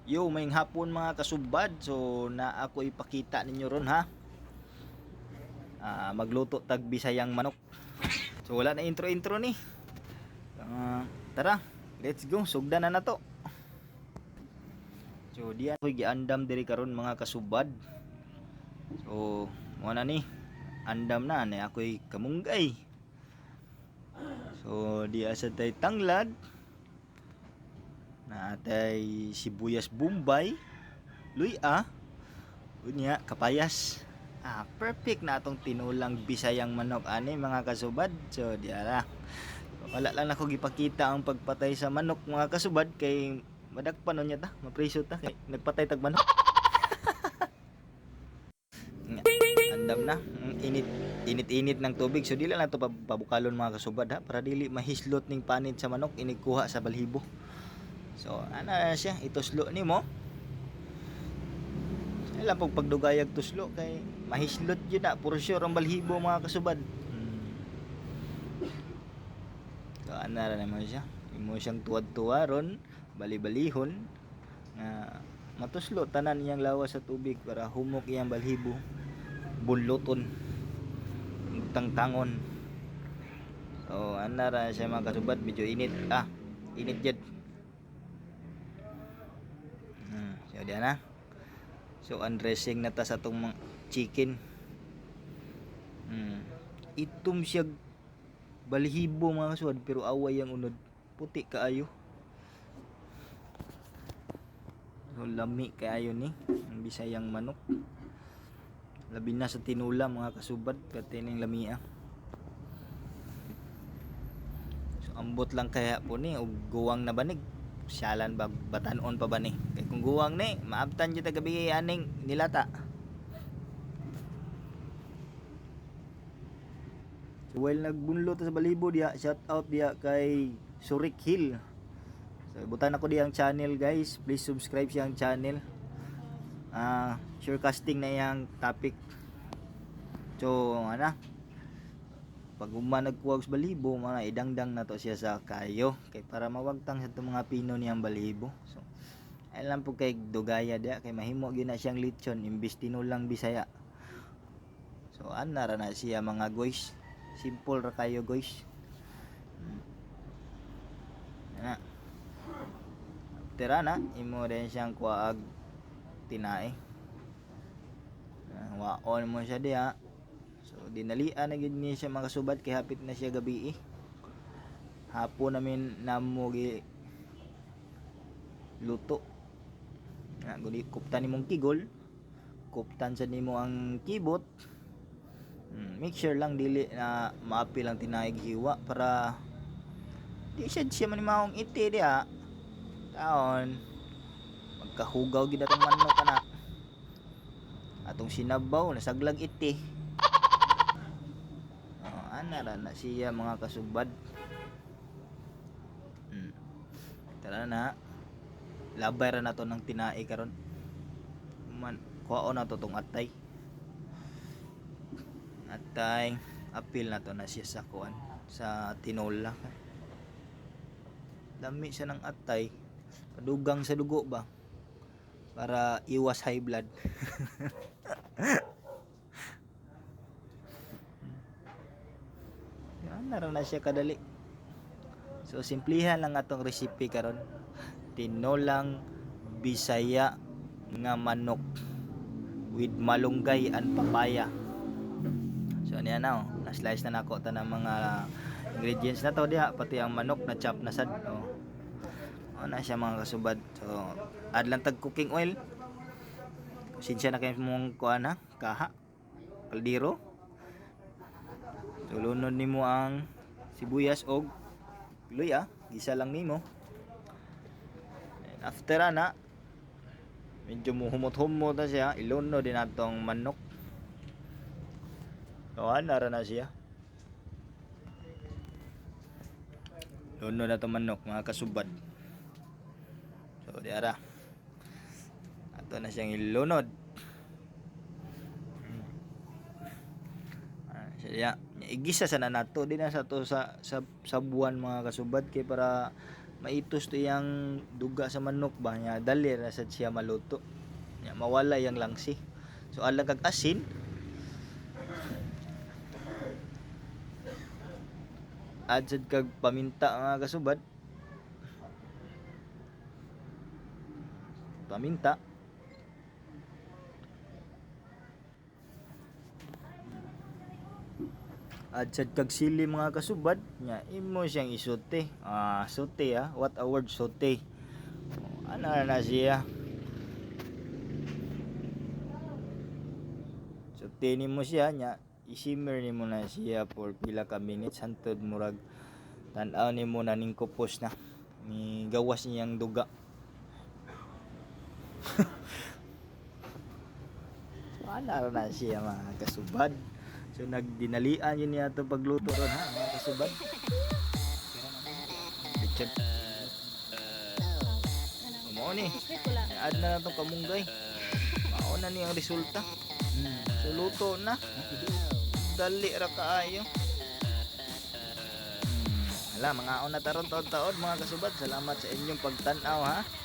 Yo, maying hapon mga kasubad. So na ako ipakita ninyo ron ha. Magluto tag Bisayang manok. So wala na intro ni. Tara, let's go. Sugdan na to. So diyan ko giandam diri karon mga kasubad. So mo na ni. Andam na ako'y kamunggay. So diya sa tay tanglad. Na atay sibuyas Bombay, luya, unya kapayas. Perfect na atong tinulang Bisayang manok ani mga kasubad. So diara. Wala lang ako gipakita ang pagpatay sa manok mga kasubad kay madagpan niya ta, mapriso ta kay nagpatay tag manok. Andam na, init ng tubig. So dili lang to pabukalon mga kasubad ha, para dili mahislot ning panit sa manok inikuha sa balhibo. So ana siya ituslo nimo. Ilang pag pagdugayag tuslo kay mahislot yun na for sure ang balhibo mga kasubad. So ana ra naman siya. Imo siyang tuwad-tuwa ron, bali-balihon nga matuslo tanan iyang lawas sa tubig para humok iyang balhibo. Bunluton. Tangtangon. So ana ra siya mga kasubad, medyo init. Init jud. So diyan na. So undressing na ta sa atong chicken. Itom siya balhibo mga kasubad pero away ang unod. Puti kaayo. So lami kaayo ni ang Bisayang manok. Labi na sa tinula mga kasubad pati ning lamia. So ambot lang kaya po ni og guwang na banig. Syalan ba batanon pa ba ni? Kay kung guwang ni, maabtan jud gabi aning nilata. So while nagbunlot sa balibo diya, shout out diya kay Surik Hill. So ibutan ako diyang channel guys. Please subscribe siyang channel. Sure casting na yang topic. So pag nagkuwag sa balibo, mga idangdang na to siya sa kayo kay para mawagtang sa itong mga pino niyang balibo. So alam po kay dugaya dia kay mahimo gyud na siyang lechon imbis tinulang Bisaya. So ana ra na siya mga guys. Simple ra kayo guys. Tira na imo din siyang kuwaag tinae. Waon mo siya diha. So dinalian na gid ni siya mga kasubad kay hapit na siya gabi. Hapon namin namo gi luto. Gudi kuptan nimong kigol, kuptan sa nimo ang kibot. Make sure lang dili na maapil ang tinaig hiwa para di siya manimahong iti diha. Taon magkahugaw gid atong manok kana. Atong sinabaw nasaglag iti. Ana ra na siya mga kasubad. Tara na. Labay ra nato ng tinae karon. Kuhaon na to tong atay. Apil na to na siya sa kuan sa tinola. Dami siya ng atay. Padugang sa dugo ba? Para iwas high blood. Naran na siya kadali. So simplihan lang atong recipe karon. Tinolang Bisaya nga manok with malunggay and papaya. So niya na na-slice na nako ta ng mga ingredients na to diha pati ang manok na chop na sad. Na siya mga kasubad. So add lang tag cooking oil. Sinsya na kayo mong kuan kaha kaldero. So lunod nimo ang sibuyas og luya, gisa lang nimo. And after medyo muhumot-humot na siya, ilunod din natong manok. So nara na siya. Lunod na itong manok mga kasubad. So diara. Ato na siyang ilunod. Siya igisa sana nato din na sa to sa buwan mga kasubad kay para maitos to yang duga sa manok ba nya dali ra sad siya maluto. Nya mawala yang langsi. So alang kag asin, add sad kag paminta mga kasubad. Paminta. Add sad kag sili mga kasubad. Nya imo siyang isote. Sote what a word sote. Ano na siya? Sote nimo siya nya i-simmer nimo na siya for pila ka minutes hantod murag tan-aw nimo na ning kupos na ni gawas niyang duga. Ana na siya mga kasubad. So nagdinalian yun niya ito pagluto ron ha mga kasubad. Richard. Mao ni. Add na natong kamunggay. Mao na ni ang resulta. So luto na. Dali ra kaayo. Hala, mga una taron taon-taon mga kasubad. Salamat sa inyong pagtan-aw ha.